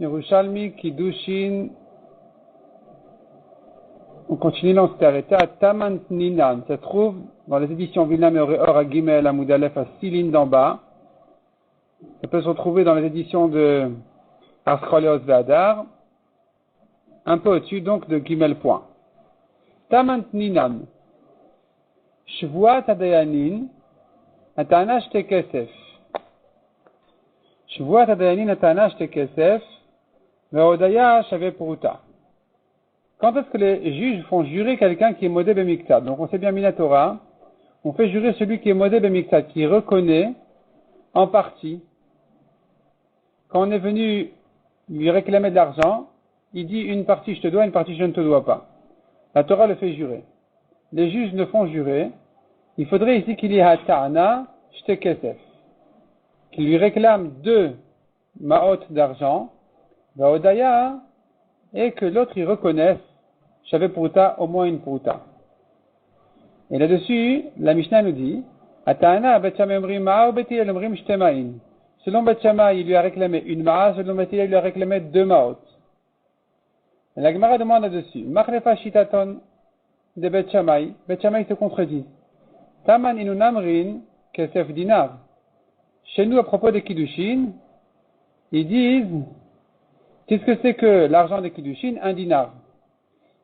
Yerushalmi Kiddushin. On continue, là on s'était arrêté à Taman Ninan. Ça se trouve dans les éditions Vilna Meoreor à Gimel à Moudalef à 6 lignes d'en bas. Ça peut se retrouver dans les éditions de Arscholios Vadar, un peu au-dessus donc de Gimel point. Taman Ninan. Shvuat Adayanin Atana Shte Kesef. Shvuat Adayanin Atana Shte Kesef. Ve'odaya Shave Pruta. Quand est-ce que les juges font jurer quelqu'un qui est modé b'miktat? Donc on sait bien Minatora, on fait jurer celui qui est modé b'miktat, qui reconnaît en partie. Quand on est venu lui réclamer de l'argent, il dit une partie je te dois, une partie je ne te dois pas. La Torah le fait jurer. Les juges le font jurer. Il faudrait ici qu'il y ait Hata'ana shte kesef, qu'il lui réclame 2 ma'ot d'argent, va'odaya, et que l'autre il reconnaisse Shave Pruta, au moins une Pruta. Et là-dessus, la Mishnah nous dit, Ata'ana Bet Shammai omrim ma'a ou Bet Hillel omrim shte ma'in. Selon Bet Shammai, il lui a réclamé une ma'a, selon Bet Hillel, il lui a réclamé 2 ma'ot. Et la Gemara demande là-dessus, Machlefa shitaton de Bet Shammai. Bet Shammai se contredit. Taman inun amrin kesef dinar. Chez nous, à propos des Kiddushin, ils disent, qu'est-ce que c'est que l'argent des Kiddushin? Un dinar.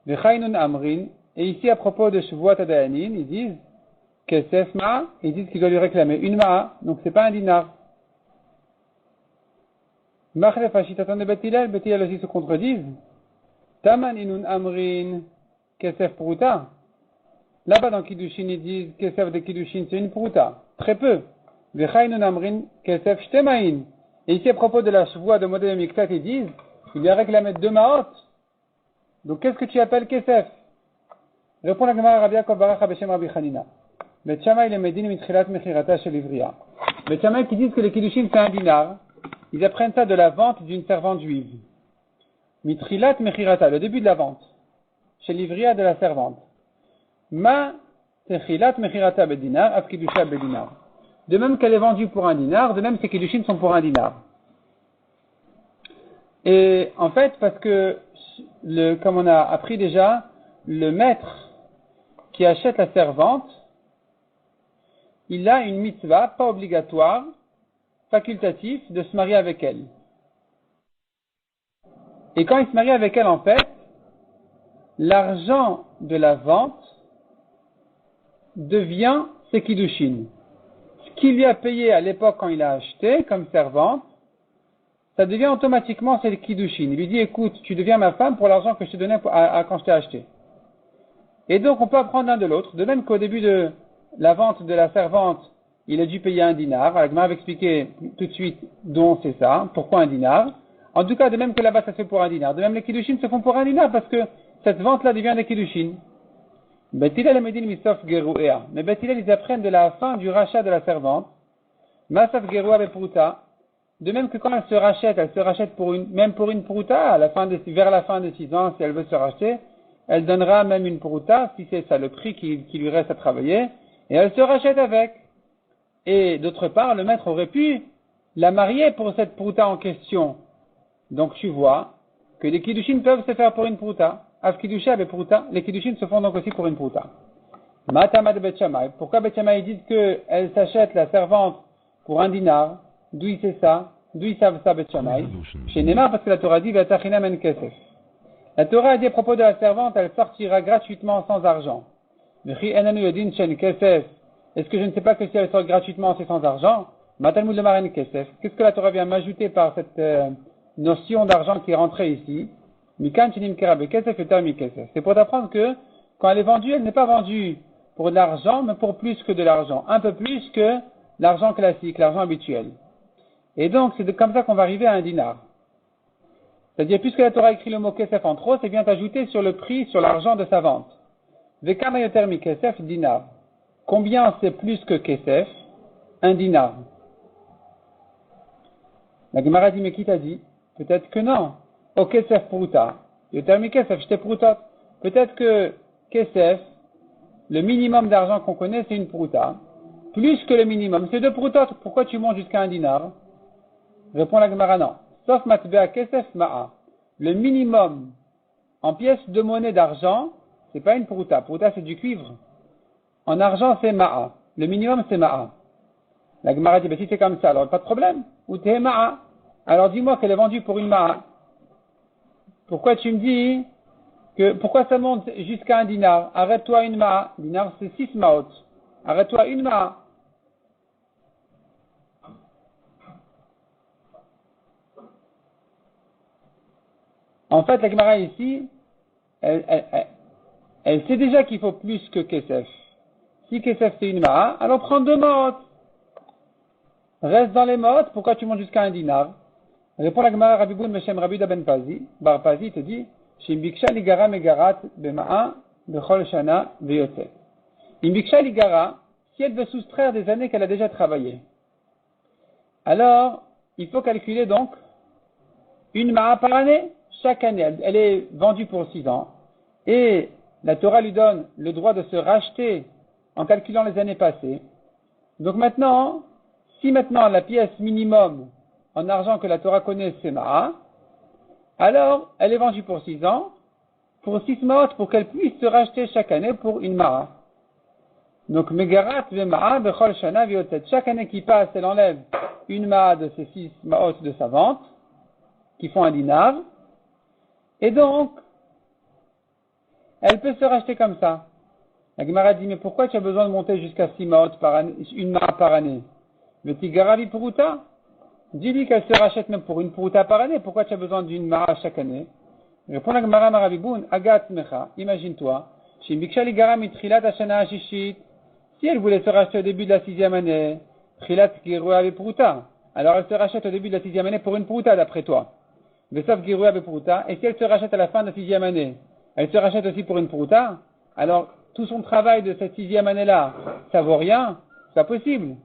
Vechainun amrin, et ici à propos de Shvuat Adayanin, ils disent Kesef ma'a, ils disent qu'il doit lui réclamer une ma'a, donc c'est pas un dinar. Machlef hashitatan de Bet Hillel aussi se contredisent. Taman inun amrin Kesef Pruta. Là-bas dans Kiddushin, ils disent Kesef de Kiddushin, c'est une Pruta, très peu. Vechainun amrin Kesef shtemain. Et ici à propos de la Shvuat de Modé Miktat, ils disent il lui a réclamé 2 ma'ot. Donc, qu'est-ce que tu appelles Kesef? Répond la Gemara Rabbi Yaakov Barach Beshem Rabbi Chanina. Bet Shammai le Medin mitchilat mechirata shel ivriya. Bet Shammai qui disent que les Kiddushin c'est un dinar, ils apprennent ça de la vente d'une servante juive. Mitchilat mechirata, le début de la vente. Chez l'ivriya de la servante. Ma techilat mechirata bedinar, af kiddusha bedinar. De même qu'elle est vendue pour un dinar, de même ces Kiddushin sont pour un dinar. Et en fait, parce que comme on a appris déjà, le maître qui achète la servante, il a une mitzvah, pas obligatoire, facultative, de se marier avec elle. Et quand il se marie avec elle, en fait, l'argent de la vente devient ses kiddushin. Ce qu'il lui a payé à l'époque quand il a acheté comme servante, ça devient automatiquement c'est le kiddushin. Il lui dit, écoute, tu deviens ma femme pour l'argent que je te donnais quand je t'ai acheté. Et donc, on peut apprendre l'un de l'autre. De même qu'au début de la vente de la servante, il a dû payer un dinar. Agma va expliquer tout de suite dont c'est ça, pourquoi un dinar. En tout cas, de même que là-bas, ça se fait pour un dinar. De même, les kiddushin se font pour un dinar parce que cette vente-là devient des kiddushin. Bet Hillel medin misof geru'ea. Mais Bet Hillel, ils apprennent de la fin du rachat de la servante. Masaf geru'a bepruta. De même que quand elle se rachète même pour une pruta, vers la fin des 6 ans, si elle veut se racheter, elle donnera même une pruta, si c'est ça le prix qui lui reste à travailler, et elle se rachète avec. Et d'autre part, le maître aurait pu la marier pour cette pruta en question. Donc tu vois que les kiddushin peuvent se faire pour une pruta. Af kiddusha be pruta, les kiddushin se font donc aussi pour une pruta. Matamad Bet Shammai. Pourquoi Bet Shammai dit qu'elle s'achète la servante pour un dinar? D'où il sait ça? D'où ils savent ça, Bet Shammai? Chez Neymar, parce que la Torah dit Vatachina men kesef. La Torah a dit à propos de la servante, elle sortira gratuitement sans argent. Est-ce que je ne sais pas que si elle sort gratuitement, c'est sans argent? Matalmud le maren kesef. Qu'est-ce que la Torah vient m'ajouter par cette notion d'argent qui est rentrée ici? Mikan chinim kerabe kesef et termi kesef. C'est pour t'apprendre que quand elle est vendue, elle n'est pas vendue pour de l'argent, mais pour plus que de l'argent. Un peu plus que l'argent classique, l'argent habituel. Et donc, c'est comme ça qu'on va arriver à un dinar. C'est-à-dire, puisque la Torah écrit le mot kesef en trop, c'est bien ajouté sur le prix, sur l'argent de sa vente. Vekama yoter mi kesef dinar. Combien c'est plus que kesef? Un dinar. La Gemara dit, mais qui t'a dit? Peut-être que non. O kesef pruta. Yoter mi kesef, j'te prutot. Peut-être que kesef, le minimum d'argent qu'on connaît, c'est une pruta. Plus que le minimum, c'est 2 prutot. Pourquoi tu montes jusqu'à un dinar? Répond la Gemara, non. sauf matbea kesef ma'a. Le minimum en pièces de monnaie d'argent, c'est pas une pruta. Pruta, c'est du cuivre. En argent, c'est ma'a. Le minimum, c'est ma'a. La Gemara dit, si c'est comme ça, alors pas de problème. Ou t'es ma'a. Alors dis-moi qu'elle est vendue pour une ma'a. Pourquoi tu me dis pourquoi ça monte jusqu'à un dinar? Arrête-toi une ma'a. Dinar, c'est 6 ma'ot. Arrête-toi une ma'a. En fait, la Gemara ici, elle sait déjà qu'il faut plus que Kesef. Si Kesef c'est une ma'a, alors prends 2 ma'ot. Reste dans les ma'ot, pourquoi tu montes jusqu'à un dinar? Répond la Gemara Rabbi Boun Meshem Rabbi Ben Pazi. Bar Pazi te dit, Shimbiksha ligara megarat bema'a bechol shana veyotet. Imbiksha ligara, si elle veut soustraire des années qu'elle a déjà travaillé. Alors, il faut calculer donc une ma'a par année. Chaque année, elle est vendue pour 6 ans. Et la Torah lui donne le droit de se racheter en calculant les années passées. Donc maintenant, si maintenant la pièce minimum en argent que la Torah connaît, c'est ma'a, alors elle est vendue pour 6 ans, pour 6 ma'ot, pour qu'elle puisse se racheter chaque année pour une ma'a. Donc, megarat ma'a bechol shana viotet. Chaque année qui passe, elle enlève une ma'a de ces 6 ma'ot de sa vente, qui font un dinar, et donc, elle peut se racheter comme ça. La Gemara dit, mais pourquoi tu as besoin de monter jusqu'à 6 ma'ot par année, une ma'a par année? Le tigaravi puruta? Dis-lui qu'elle se rachète même pour une puruta par année. Pourquoi tu as besoin d'une ma'a chaque année? Répond la Gemara Marabiboun, agat mecha, imagine-toi, shimbikshal ligara mitrilat hashana hashishit. Si elle voulait se racheter au début de la 6e année, trilat giroua bepuruta, alors elle se rachète au début de la 6e année pour une puruta d'après toi. Vesaf giroua bepuruta, et si elle se rachète à la fin de la 6e année, elle se rachète aussi pour une puruta, alors tout son travail de cette 6e année-là, ça vaut rien, c'est pas possible.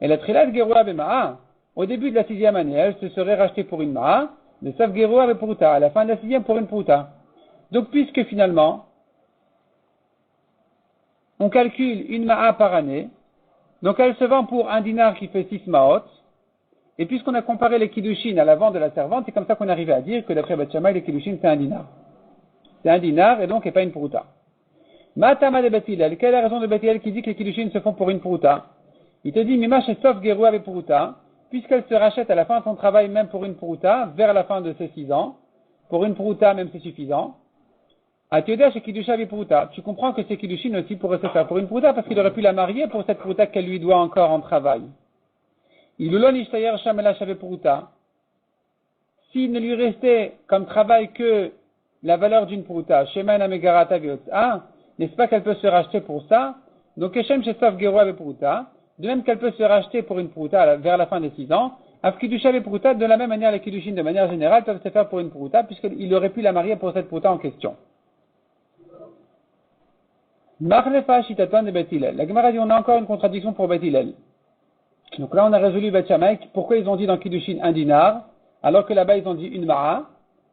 Et la trilat giroua bema'a, au début de la 6e année, elle se serait rachetée pour une ma'a, vesaf giroua bepuruta, à la fin de la 6e pour une puruta. Donc puisque finalement, on calcule une ma'a par année, donc elle se vend pour un dinar qui fait 6 ma'ot, et puisqu'on a comparé les kiddushin à la vente de la servante, c'est comme ça qu'on arrivait à dire que d'après Beth Shammai, les kiddushin c'est un dinar. C'est un dinar et donc et pas une pruta. Ma'atama de Beth Hillel, quelle est la raison de Beth Hillel qui dit que les kiddushin se font pour une pruta? Il te dit, Mima Shesof Geroua avec pruta, puisqu'elle se rachète à la fin de son travail même pour une pruta, vers la fin de ses 6 ans, pour une pruta même c'est suffisant. Tu comprends que ces kiddushin aussi pourraient se faire pour une pruta parce qu'il aurait pu la marier pour cette pruta qu'elle lui doit encore en travail. S'il ne lui restait comme travail que la valeur d'une pruta, n'est-ce pas qu'elle peut se racheter pour ça? Donc, de même qu'elle peut se racheter pour une pruta vers la fin des 6 ans, de la même manière, les kiddushin de manière générale peuvent se faire pour une pruta puisqu'il aurait pu la marier pour cette pruta en question. La Gemara dit on a encore une contradiction pour Beth Hillel. Donc là on a résolu Beth Shammai pourquoi ils ont dit dans Kiddushin un dinar alors que là-bas ils ont dit une ma'a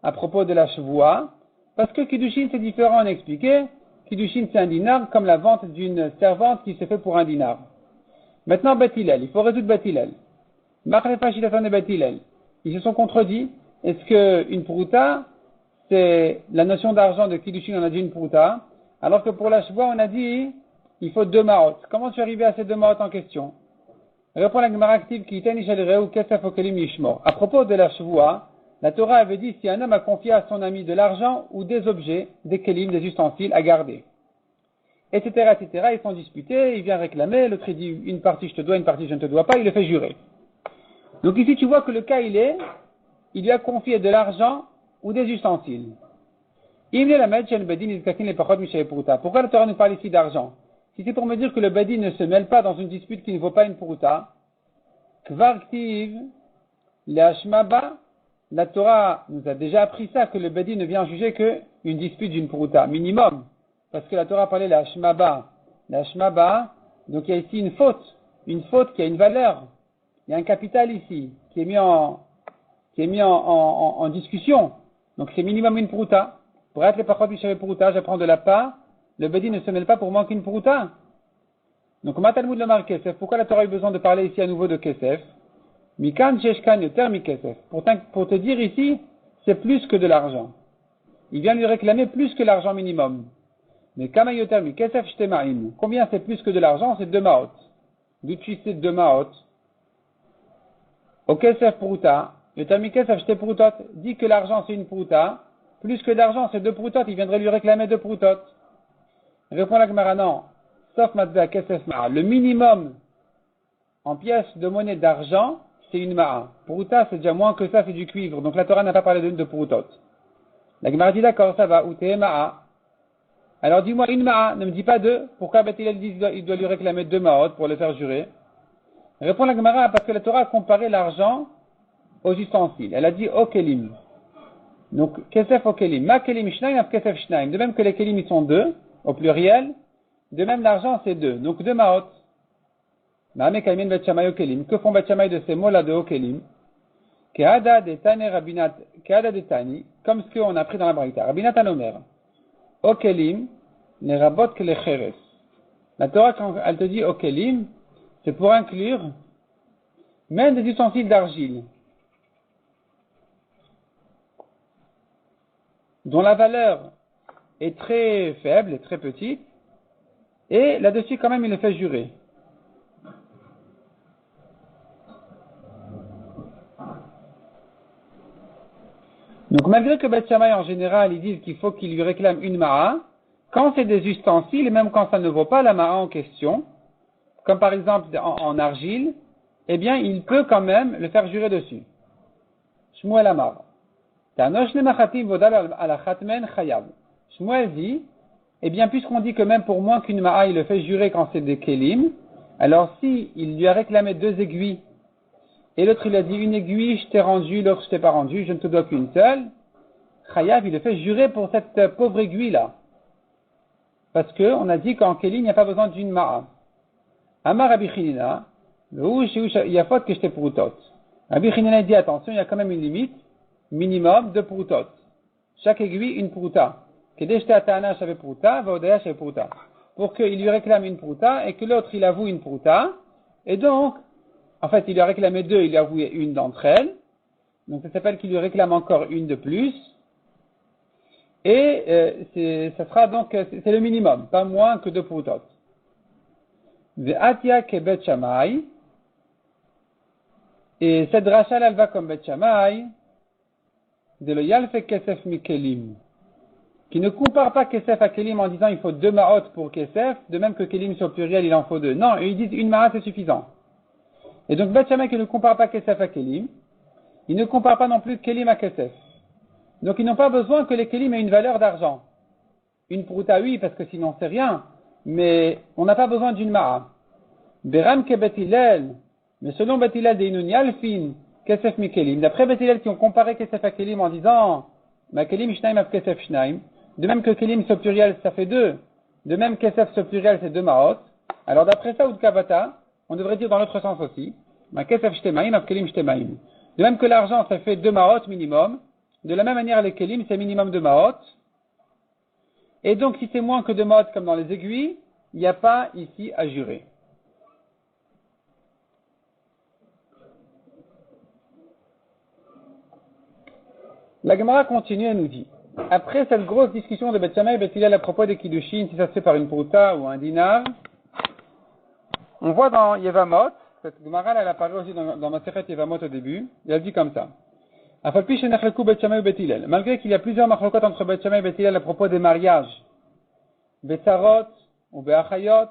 à propos de la chevoua. Parce que Kiddushin c'est différent, on a expliqué. Kiddushin c'est un dinar comme la vente d'une servante qui se fait pour un dinar. Maintenant Beth Hillel, il faut résoudre Beth Hillel. Ils se sont contredits. Est-ce que une pruta c'est la notion d'argent de Kiddushin, on a dit une pruta, alors que pour la chevoua, on a dit, il faut 2 ma'ot. Comment tu es arrivé à ces 2 ma'ot en question? Répond la Gemara active qui à propos de la chevoua, la Torah avait dit si un homme a confié à son ami de l'argent ou des objets, des kelim, des ustensiles à garder. Etc., etc., ils sont disputés, il vient réclamer, l'autre il dit une partie je te dois, une partie je ne te dois pas, il le fait jurer. Donc ici tu vois que le cas il lui a confié de l'argent ou des ustensiles. Pourquoi la Torah nous parle ici d'argent? Si c'est pour me dire que le Badi ne se mêle pas dans une dispute qui ne vaut pas une pruta, la Torah nous a déjà appris ça, que le Badi ne vient juger qu'une dispute d'une pruta, minimum. Parce que la Torah parlait la Shmaba. La Shmaba, donc il y a ici une faute qui a une valeur. Il y a un capital ici, qui est mis en discussion. Donc c'est minimum une pruta. Pour être les pachot b'shaveh pruta, j'apprends de la part, le Bedi ne se mêle pas pour manquer une pruta. Donc, ma Talmud le marque Kesef. Pourquoi la Torah a eu besoin de parler ici à nouveau de Kesef? Mikan sheshkan yoter mikesef. Pour te dire ici, c'est plus que de l'argent. Il vient lui réclamer plus que l'argent minimum. Mais kama yoter mikesef shtemaim. Combien c'est plus que de l'argent? C'est 2 maot. D'où tu sais 2 maot? Au kesef pruta. Yoter mikesef shte prutot. Dit que l'argent c'est une pruta. Plus que d'argent c'est 2 prutot. Il viendrait lui réclamer 2 prutot. Répond la Gemara, non. Sauf matzah kesef ma'a. Le minimum en pièces de monnaie d'argent, c'est une ma'a. Pruta, c'est déjà moins que ça, c'est du cuivre. Donc la Torah n'a pas parlé de prutot. La Gemara dit d'accord, ça va. Ou t'es ma'a. Alors dis-moi une ma'a, ne me dis pas 2. Pourquoi Bethilel dit il doit lui réclamer 2 ma'ot pour le faire jurer? Répond la Gemara, parce que la Torah a comparé l'argent aux ustensiles. Elle a dit au kelim. Donc, kesef au kelim. Ma kelim shnaim af kesef shnaim. De même que les kelim ils sont 2, au pluriel, de même l'argent c'est 2. Donc 2 ma'ot. Ma'ame kalmin bet shamay au kelim. Que font bet shamay de ces mots-là de au kelim? Ke'ada de tani rabinat, ke'ada de tani, comme ce qu'on a pris dans la braïta. Rabinat anomer. Au kelim, ne rabot que les cheres. La Torah, quand elle te dit au kelim, c'est pour inclure même des ustensiles d'argile, dont la valeur est très faible et très petite, et là-dessus quand même il le fait jurer. Donc malgré que Beth Shammai en général ils disent qu'il faut qu'il lui réclame une ma'a, quand c'est des ustensiles, et même quand ça ne vaut pas la ma'a en question, comme par exemple en argile, eh bien il peut quand même le faire jurer dessus. Shmuel Amar. Shmuel dit, eh bien puisqu'on dit que même pour moins qu'une ma'a il le fait jurer quand c'est des kelim, alors si il lui a réclamé 2 aiguilles, et l'autre il a dit une aiguille je t'ai rendu, l'autre je t'ai pas rendu, je ne te dois qu'une seule, Chayav il le fait jurer pour cette pauvre aiguille là. Parce que on a dit qu'en kelim il n'y a pas besoin d'une ma'a. Amar Rabbi Chinina, il y a faute que je t'ai proutot. Rabbi Chinina dit attention, il y a quand même une limite, minimum de proutot. Chaque aiguille une prouta. Pour qu'il lui réclame une prouta et que l'autre il avoue une prouta. Et donc, en fait, il lui a réclamé 2, il lui a avoué une d'entre elles. Donc ça s'appelle qu'il lui réclame encore une de plus. Et ça sera donc, c'est le minimum, pas moins que 2 proutot. Ve'atia ke Bet Shammai. Et cette dracha elle va comme Bet Shammai. De le yalfe kesef mi kelim. Qui ne compare pas kesef à kelim en disant il faut 2 ma'ot pour kesef, de même que kelim sur pluriel il en faut 2. Non, ils disent une ma'a c'est suffisant. Et donc Bet Shammai qui ne compare pas kesef à kelim, il ne compare pas non plus kelim à kesef. Donc ils n'ont pas besoin que les kelim aient une valeur d'argent. Une prouta oui, parce que sinon c'est rien, mais on n'a pas besoin d'une ma'a. Beram ke Bet Hillel, mais selon Bet Hillel de Inun Yalfin, kesef mi kelim. D'après Bet Hillel qui ont comparé kesef à kelim en disant ma kelim shnaim af kesef shnaim, de même que kelim sur pluriel ça fait 2, de même kesef sur pluriel c'est 2 ma'ot. Alors d'après ça ou de kabata, on devrait dire dans l'autre sens aussi, ma kesef shtemaim af kelim shtemaim. De même que l'argent ça fait 2 ma'ot minimum, de la même manière les kelim c'est minimum 2 ma'ot. Et donc si c'est moins que 2 ma'ot comme dans les aiguilles, il n'y a pas ici à jurer. La Gemara continue et nous dit, après cette grosse discussion de Bet Shammai et Bet Hillel à propos des Kiddushin, si ça se fait par une prouta ou un dinar, on voit dans Yevamot, cette Gemara elle apparaît aussi dans Masechet Yevamot au début, et elle dit comme ça. Afalpi shenachleku Bet Shammai ou Bet Hillel, malgré qu'il y a plusieurs machlokot entre Bet Shammai et Bet Hillel à propos des mariages, Betsarot, ou Beachayot,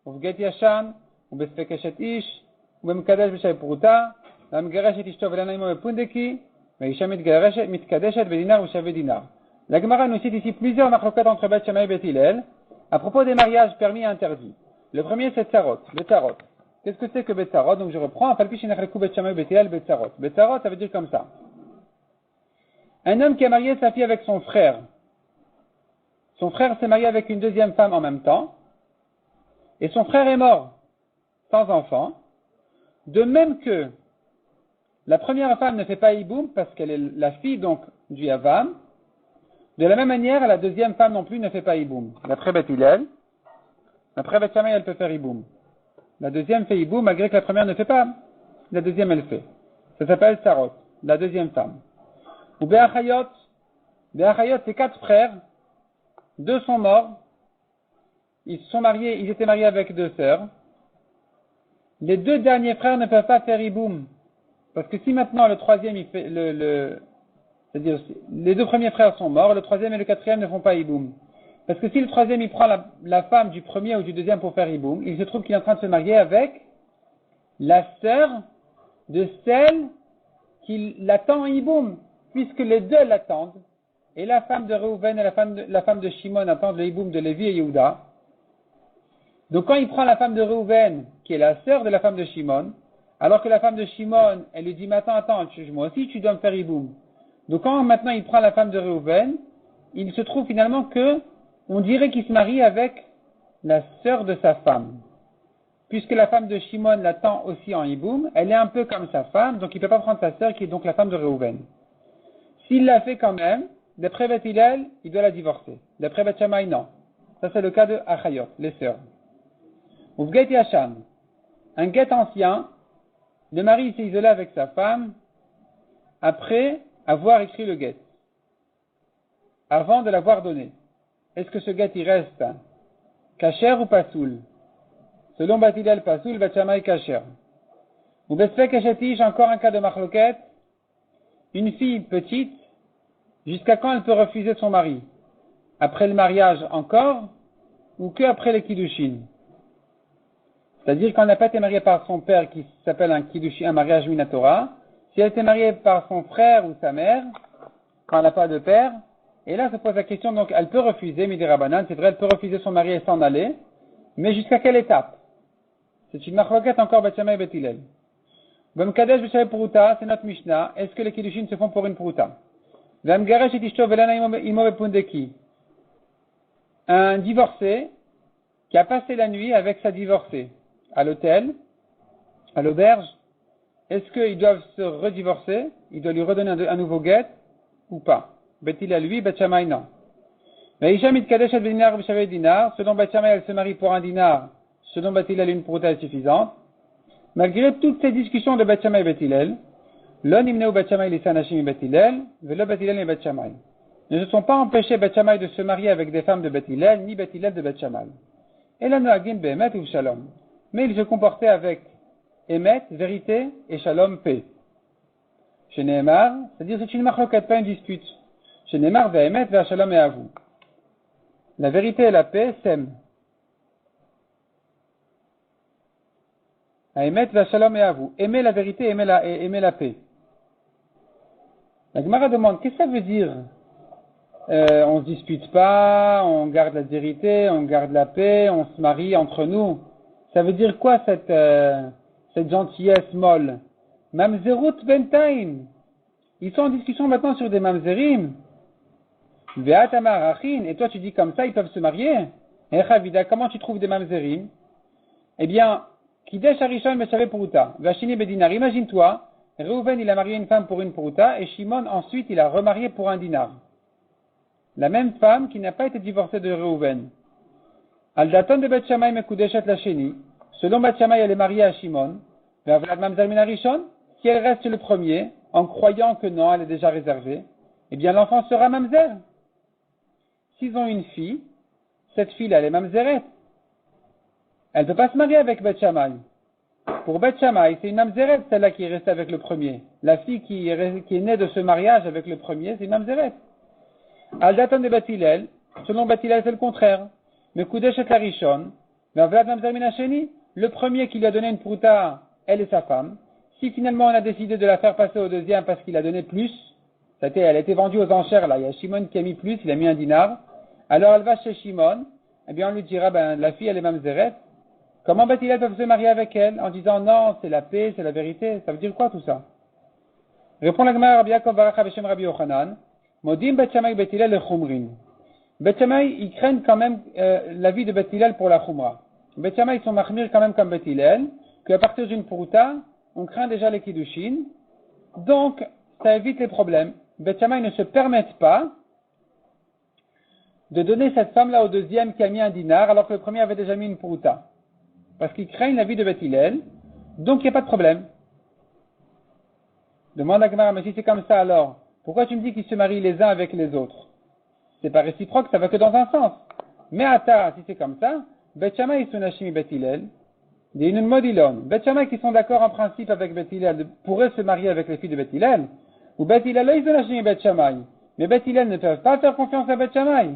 ou Bget Yashan, ou Besfekeshet Ish, ou Bemkadesh B'Shay Prouta, Bemgereshet Ishto Velanaimo Bepundeki, la Gemara nous cite ici plusieurs machlokot entre Bet Shammai et Bet Hillel à propos des mariages permis et interdits. Le premier c'est Tsarot, Betsarot. Qu'est-ce que c'est que Betsarot? Donc je reprends, Bet Shammai et Bet Hillel, Betsarot. Betsarot ça veut dire comme ça. Un homme qui a marié sa fille avec son frère. Son frère s'est marié avec une deuxième femme en même temps. Et son frère est mort, sans enfant. De même que la première femme ne fait pas hiboum parce qu'elle est la fille donc du Yavam. De la même manière, la deuxième femme non plus ne fait pas hiboum. D'après Bet Hillel, d'après Bet Shammai, elle peut faire hiboum. La deuxième fait hiboum malgré que la première ne fait pas. La deuxième elle fait. Ça s'appelle Sarot, la deuxième femme. Ou Be'achayot, c'est 4 frères, 2 sont morts, ils étaient mariés avec 2 sœurs. Les 2 derniers frères ne peuvent pas faire Iboum. Parce que si maintenant le troisième, c'est-à-dire les 2 premiers frères sont morts, le troisième et le quatrième ne font pas Iboum. Parce que si le troisième il prend la femme du premier ou du deuxième pour faire Iboum, il se trouve qu'il est en train de se marier avec la sœur de celle qui l'attend en Iboum, puisque les 2 l'attendent. Et la femme de Reuven et la femme de Shimon attendent le Iboum de Lévi et Yehuda. Donc quand il prend la femme de Reuven, qui est la sœur de la femme de Shimon, alors que la femme de Shimon, elle lui dit, mais attends, moi aussi tu dois me faire Iboum. Donc quand maintenant il prend la femme de Reuven, il se trouve finalement que, on dirait qu'il se marie avec la sœur de sa femme. Puisque la femme de Shimon l'attend aussi en Iboum, elle est un peu comme sa femme, donc il ne peut pas prendre sa sœur qui est donc la femme de Reuven. S'il l'a fait quand même, d'après Beth Hillel, il doit la divorcer. D'après Beth Shammai, non. Ça c'est le cas de Achayot, les sœurs. Ou Get Yashan, un guet ancien, le mari s'est isolé avec sa femme après avoir écrit le guet, avant de l'avoir donné. Est-ce que ce guet il reste kasher ou pasoul? Selon Beth Hillel, pasoul, Beth Shammai kasher. Ou Besfek Eshetish, encore un cas de machloket, une fille petite, jusqu'à quand elle peut refuser son mari? Après le mariage encore, ou que après le kiddushin? C'est-à-dire quand elle n'a pas été mariée par son père, qui s'appelle un kiddushin, un mariage minatora, si elle était mariée par son frère ou sa mère, quand elle n'a pas de père, et là se pose la question, donc elle peut refuser, Midi Rabbanan, c'est vrai, elle peut refuser son mari et s'en aller, mais jusqu'à quelle étape? C'est une machloket encore Beth Shammai et Beth Hillel. B'mkadesh b'shaveh pruta, c'est notre Mishnah, est-ce que les kiddushin se font pour une pruta? V'amgaresh et ishto velana imo bepundeki. Un divorcé qui a passé la nuit avec sa divorcée à l'hôtel, à l'auberge, est-ce qu'ils doivent se redivorcer? Il doit lui redonner un nouveau guet ou pas? Beth Hillel lui, Beth Shammai non. Mais Isha mitkadeshet b'dinar b'shaveh dinar, selon Beth Shammai elle se marie pour un dinar, selon Beth Hillel une pruta est suffisante. Malgré toutes ces discussions de Beth Shammai et Beth Hillel, lo nimneu Beth Shammai li sanashim et Beth Hillel, velo Beth Hillel et Beth Shammai. Ne se sont pas empêchés Beth Shammai de se marier avec des femmes de Beth Hillel, ni Beth Hillel de Beth Shammai. Et la noagim be'emet ou shalom. Mais ils se comportaient avec emet, vérité, et shalom, paix. Chez Nehemar, c'est-à-dire c'est une machloket, pas une dispute. Chez Nehemar, ve'emet, ve'shalom et à vous. La vérité et la paix s'aiment. Emet, ve'shalom et à vous. Aimer la vérité, aimer la paix. La Gemara demande, qu'est-ce que ça veut dire? On se dispute pas, on garde la vérité, on garde la paix, on se marie entre nous. Ça veut dire quoi cette gentillesse molle? Mamzerut bentaim. Ils sont en discussion maintenant sur des mamzerim. Ve'atamar achin. Et toi tu dis comme ça, ils peuvent se marier. Echavida, comment tu trouves des mamzerim? Eh bien, Kidesh Harishon Meshaveh Pruta. Vashini Bedinar. Imagine-toi, Reuven il a marié une femme pour une Pruta et Shimon ensuite il a remarié pour un dinar. La même femme qui n'a pas été divorcée de Reuven. Al-Daton de Beth Shammai Mekudeshet Lasheni. Selon Beth Shammai, elle est mariée à Shimon. Ve'avlad Mamzer Min Harishon. Si elle reste le premier, en croyant que non, elle est déjà réservée, eh bien l'enfant sera Mamzer. S'ils ont une fille, cette fille-là, elle est Mamzeret. Elle ne peut pas se marier avec Beth Shammai. Pour Beth Shammai, c'est une Mamzeret, celle-là qui est restée avec le premier. La fille qui est née de ce mariage avec le premier, c'est une Mamzeret. Al-Daton de Beth Hillel, selon Beth Hillel, c'est le contraire. Mekudeshet Larishon, Ve'avlad Mamzer Min Hasheni, le premier qui lui a donné une pruta, elle et sa femme. Si finalement on a décidé de la faire passer au deuxième parce qu'il a donné plus, elle a été vendue aux enchères là, il y a Shimon qui a mis plus, il a mis un dinar, alors elle va chez Shimon, eh bien on lui dira, la fille elle est Mamzeret. Comment Beth Hillel peut se marier avec elle en disant non, c'est la paix, c'est la vérité? Ça veut dire quoi tout ça? Répond la Gemara Rabbi Yaakov Baracha Beshem Rabbi Yochanan. Modim Beth Shammai Beth Hillel le Chumrin. Beth Shammai, ils craignent quand même la vie de Beth Hillel pour la Chumra. Beth Shammai, ils sont machmir quand même comme Beth Hillel, qu'à partir d'une pruta, on craint déjà les kiddushin. Donc, ça évite les problèmes. Beth Shammai ne se permettent pas de donner cette femme-là au deuxième qui a mis un dinar, alors que le premier avait déjà mis une pruta. Parce qu'ils craignent la vie de Beth Hillel, donc il n'y a pas de problème. Demande à Gemara, mais si c'est comme ça alors, pourquoi tu me dis qu'ils se marient les uns avec les autres? C'est pas réciproque, ça va que dans un sens. Mais Ata, si c'est comme ça, Bet Shammai Sunashimi Bet Hillel, des Inun Modilon. Bet Shammai qui sont d'accord en principe avec Bet Hillel pourraient se marier avec les filles de Bet Hillel, ou Bet Hillel là, Sunashimi Bet Shammai. Mais Bet Hillel ne peuvent pas faire confiance à Bet Shammai.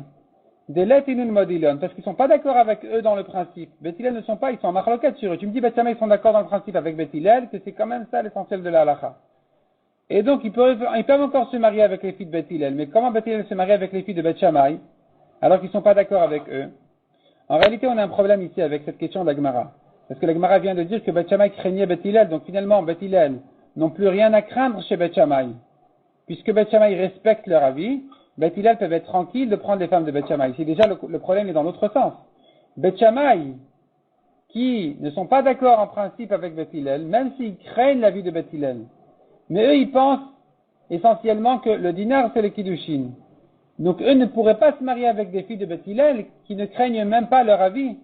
Des Let Inun Modilon, parce qu'ils sont pas d'accord avec eux dans le principe. Bet Hillel ne sont pas, ils sont en marloquette sur eux. Tu me dis Bet Shammai ils sont d'accord dans le principe avec Bet Hillel, que c'est quand même ça l'essentiel de la halakha. Et donc, ils peuvent encore se marier avec les filles de Bet Hillel. Mais comment Bet Hillel se marie avec les filles de Bet Shammai, alors qu'ils ne sont pas d'accord avec eux? En réalité, on a un problème ici avec cette question d'Agmara. Parce que l'Agmara vient de dire que Bet Shammai craignait Bet Hillel. Donc finalement, Bet Hillel n'ont plus rien à craindre chez Bet Shammai. Puisque Bet Shammai respecte leur avis, Bet Hillel peuvent être tranquilles de prendre les femmes de Bet Shammai. Ici déjà, le problème est dans l'autre sens. Bet Shammai, qui ne sont pas d'accord en principe avec Bet Hillel, même s'ils craignent la vie de Bet Hillel, mais eux, ils pensent essentiellement que le dinar, c'est le kiddushin. Donc, eux ne pourraient pas se marier avec des filles de Bet Hillel qui ne craignent même pas leur avis.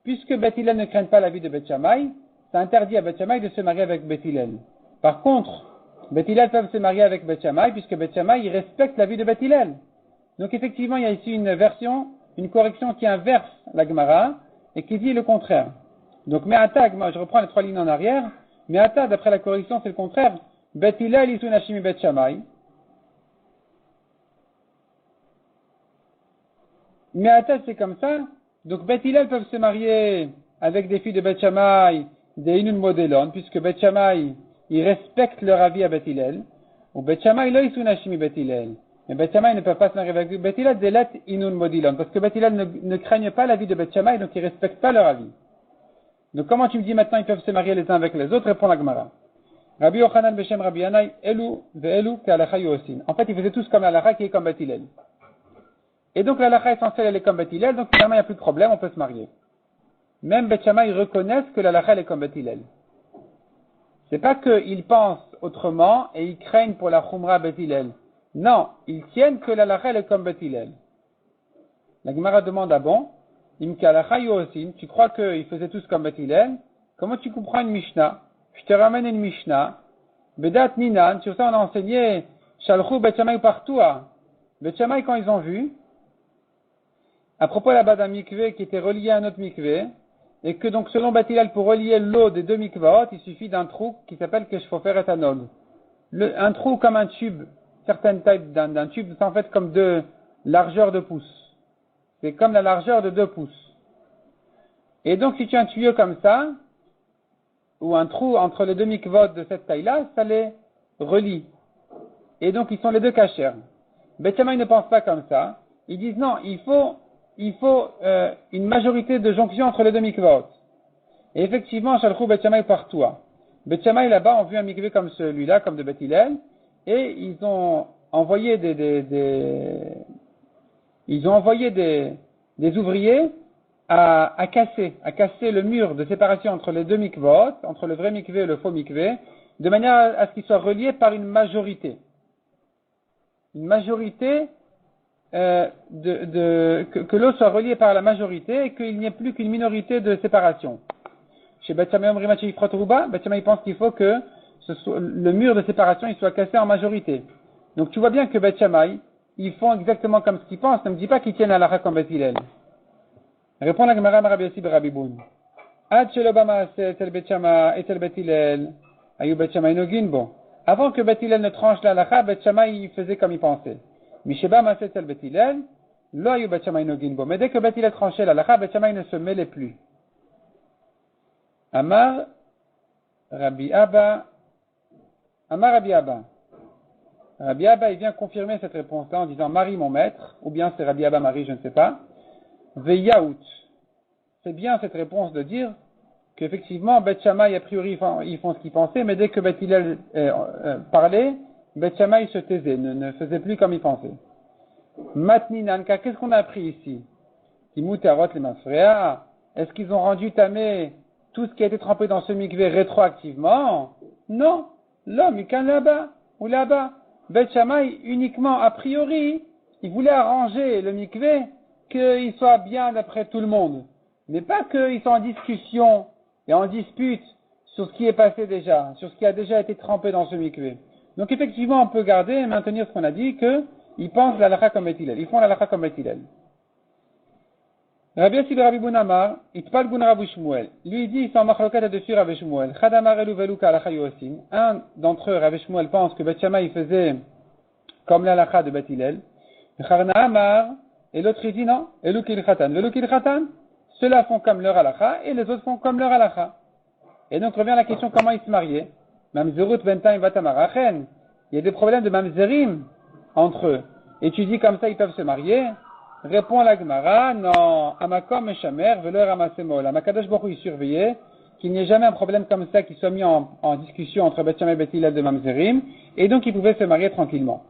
Puisque Bet Hillel ne craignent pas la vie de Bet Shammai, ça interdit à Bet Shammai de se marier avec Bet Hillel. Par contre, Bet Hillel peuvent se marier avec Bet Shammai puisque Bet Shammai, ils respectent la vie de Bet Hillel. Donc, effectivement, il y a ici une correction qui inverse la Gemara et qui dit le contraire. Donc, Me'ata, je reprends les 3 lignes en arrière. Me'ata, d'après la correction, c'est le contraire. Bet Hillel isun hashimi Bet Shammai. Mais à tête, c'est comme ça. Donc, Bet Hillel peuvent se marier avec des filles de Bet Shammai, des Inun Modelon, puisque Bet Shammai, ils respectent leur avis à Bet Hillel. Ou Bet Shammai, là, ils sont Hashimi Bet Hillel. Mais Bet Shammai ne peuvent pas se marier avec Bet Hillel, des let Inun Modelon, parce que Bet Hillel ne craignent pas l'avis de Bet Shammai, donc ils respectent pas leur avis. Donc, comment tu me dis maintenant ils peuvent se marier les uns avec les autres? Répond la Gemara. Rabbi Yochanan Beshem Rabbi Yanai, Elu, Ve'elu, Ka'alacha Yosin. En fait, ils faisaient tous comme l'alacha qui est comme Bet Hillel. Et donc la halakha essentielle elle est comme Bet Hillel, donc finalement il n'y a plus de problème, on peut se marier. Même Bet Shammai reconnaissent que la halakha elle est comme Bet Hillel. C'est pas qu'ils pensent autrement et ils craignent pour la khumra Bet Hillel. Non, ils tiennent que la halakha elle est comme Bet Hillel. La Gemara demande à bon, Imka halakha yosin, tu crois qu'ils faisaient tous comme Bet Hillel? Comment tu comprends une Mishnah? Je te ramène une Mishnah. Bedat Ninan, sur ça on a enseigné Shalchu Bet Shammai partout. Bet Shammai quand ils ont vu, à propos là-bas d'un mikvé qui était relié à un autre mikvé, et que donc selon Bet Hillel, pour relier l'eau des deux mikvahot, il suffit d'un trou qui s'appelle Keshfofer et Anod. Un trou comme un tube, certaines tailles d'un tube, c'est en fait comme de largeur de pouce. C'est comme la largeur de 2 pouces. Et donc si tu as un tuyau comme ça, ou un trou entre les deux mikvahot de cette taille-là, ça les relie. Et donc ils sont les deux cachers. Bet Shammai ne pense pas comme ça. Ils disent non, il faut une majorité de jonction entre les deux mikvahot. Et effectivement, Shalchou Bet Shammai partout. Bet Shammai là-bas ont vu un mikvé comme celui-là, comme de Bet Hillel, et ils ont envoyé des ouvriers à casser le mur de séparation entre les deux mikvahot, entre le vrai mikvé et le faux mikvé, de manière à ce qu'ils soient reliés par une majorité. Une majorité que l'eau soit reliée par la majorité et qu'il n'y ait plus qu'une minorité de séparation. Chez Bet Shammai Omrimachi Ifrotruba, Bet Shammai pense qu'il faut que le mur de séparation il soit cassé en majorité. Donc tu vois bien que Bet Shammai, ils font exactement comme ce qu'ils pensent. Ne me dis pas qu'ils tiennent à la comme Bet Hillel. Répond la Gemara Rabbi Yossi Berabiboun. Ad shelobama etel Bet Shammai etel Bet Hillel ayu Bet Shammai nogin bo. Avant que Bet Hillel ne tranche la halakha, Bet Shammai il faisait comme il pensait. Misheba Maset el Bet Hillel, lo ayu Bet Shammai nogin bo. Mais dès que Bet Hillel tranchait la halakha, Bet Shammai ne se mêlait plus. Amar Rabbi Abba. Rabbi Abba, il vient confirmer cette réponse-là en disant Marie mon maître, ou bien c'est Rabbi Abba Marie, je ne sais pas. Veyaout. C'est bien cette réponse de dire qu'effectivement, Bet Shammai, a priori, ils font ce qu'ils pensaient, mais dès que Bet Hillel parlait, Bet Shammai se taisait, ne faisait plus comme il pensait. Matninan, car qu'est-ce qu'on a appris ici? Timoutarot les Mafrea, est-ce qu'ils ont rendu tamé tout ce qui a été trempé dans ce mikvé rétroactivement? Non. L'homme, il canne là-bas, ou là-bas. Bet Shammai, uniquement, a priori, il voulait arranger le mikvé, qu'il soit bien d'après tout le monde. Mais pas qu'ils soient en discussion et en dispute sur ce qui est passé déjà, sur ce qui a déjà été trempé dans ce mikvé. Donc effectivement, on peut garder et maintenir ce qu'on a dit, qu'ils pensent la halakha comme Bet Hillel. Ils font la halakha comme Bet Hillel. Rabbi Yossi Rabbi Bunamar, Itpal Gun Rabbi Shmuel. Lui, il dit, ils sont en machloket dessus Rabbi Shmuel. Chadamar elu velu ka halakha yosim. Un d'entre eux, Rabbi Shmuel, pense que Bet Shammai, il faisait comme la halakha de Bet Hillel. Charna Amar, et l'autre, il dit non. Elu kil khatan. Velu kil khatan. Ceux-là font comme leur halakha, et les autres font comme leur halakha. Et donc, revient la question, comment ils se mariaient? Mamzerut bentaim vatamarachen. Il y a des problèmes de mamzerim entre eux. Et tu dis comme ça, ils peuvent se marier? Répond la Gemara, non, Amakom et Shamer, veleur amasemol. Amakadosh Baruch Hu, il surveillait qu'il n'y ait jamais un problème comme ça qui soit mis en discussion entre Bet Shammai et Bet Hillel de mamzerim, et donc ils pouvaient se marier tranquillement.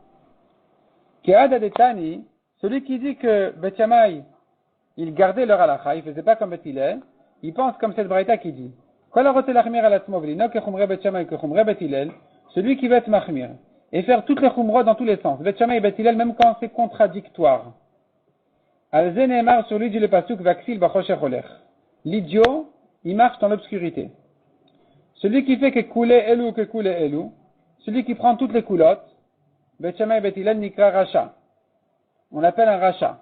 Ke'ad adetani, celui qui dit que Bet Shammai, ils gardaient leur halakha, ils faisaient pas comme Bet Hillel, il pense comme cette braïta qui dit, celui qui veut être mahmir, et faire toutes les khumrot dans tous les sens, Bet Shammai et Bet Hillel, même quand c'est contradictoire. Al-Zenemar, sur lui dit le pasuk, Vaksil bachosher olech. L'idiot, il marche dans l'obscurité. Celui qui fait que koulé elu, celui qui prend toutes les coulottes, Bet Shammai et Bet Hillel nikra racha. On l'appelle un racha.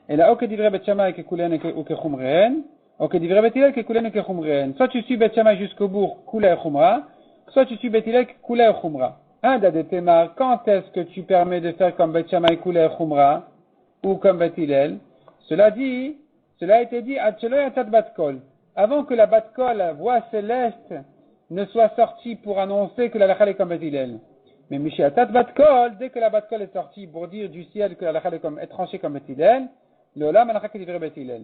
Et là, ok divrei Bet Shammai ke koulen ou ke chumreen, ok divrei Bet Hillel ke koulen ou ke chumreen. Soit tu suis Bet Shammai jusqu'au bout, koula et chumra, soit tu suis Bet Hillel koula et chumra. Dadetemar, quand est-ce que tu permets de faire comme Bet Shammai koula et chumra, ou comme Bet Hillel? Cela a été dit, avant que la batkol, la voix céleste, ne soit sortie pour annoncer que la halakha est comme Bet Hillel. Mais Mishatat batkol, dès que la batkol est sortie pour dire du ciel que la halakha est tranchée comme Bet Hillel, le olam halakha qui divrei Bet Hillel.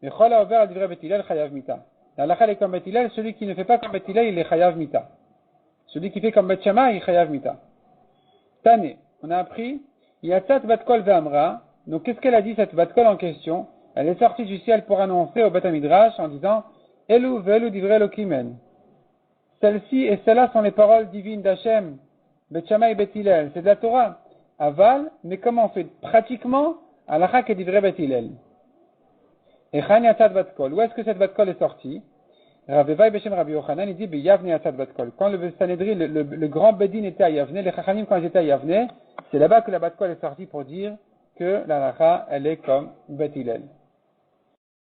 Mais chol a ouvert divrei Bet Hillel chayav mita. La halakha est comme Bet Hillel, celui qui ne fait pas comme Bet Hillel, il est chayav mita. Celui qui fait comme Bet Shammai, il est chayav mita. Tane, on a appris, Yatat batkol ve'amra. Donc, qu'est-ce qu'elle a dit, cette batkol en question? Elle est sortie du ciel pour annoncer au Beth Midrash en disant, Elu ve'elu divrei Elokimen. Celle-ci et celle-là sont les paroles divines d'Hachem, Bet Shammai et Bet Hillel. C'est de la Torah. Aval, mais comment on fait? Pratiquement, halakha ke divrei Bet Hillel. Et Chan Yatat batkol. Où est-ce que cette batkol est sortie? Ravevai Beshem Rabbi Yochanan, il dit, Yavne Yatat batkol. Quand le Sanhedrin, le grand Bedin était à Yavne, les Chachanim quand ils étaient à Yavne, c'est là-bas que la batkol est sortie pour dire que la halakha, elle est comme Bet Hillel.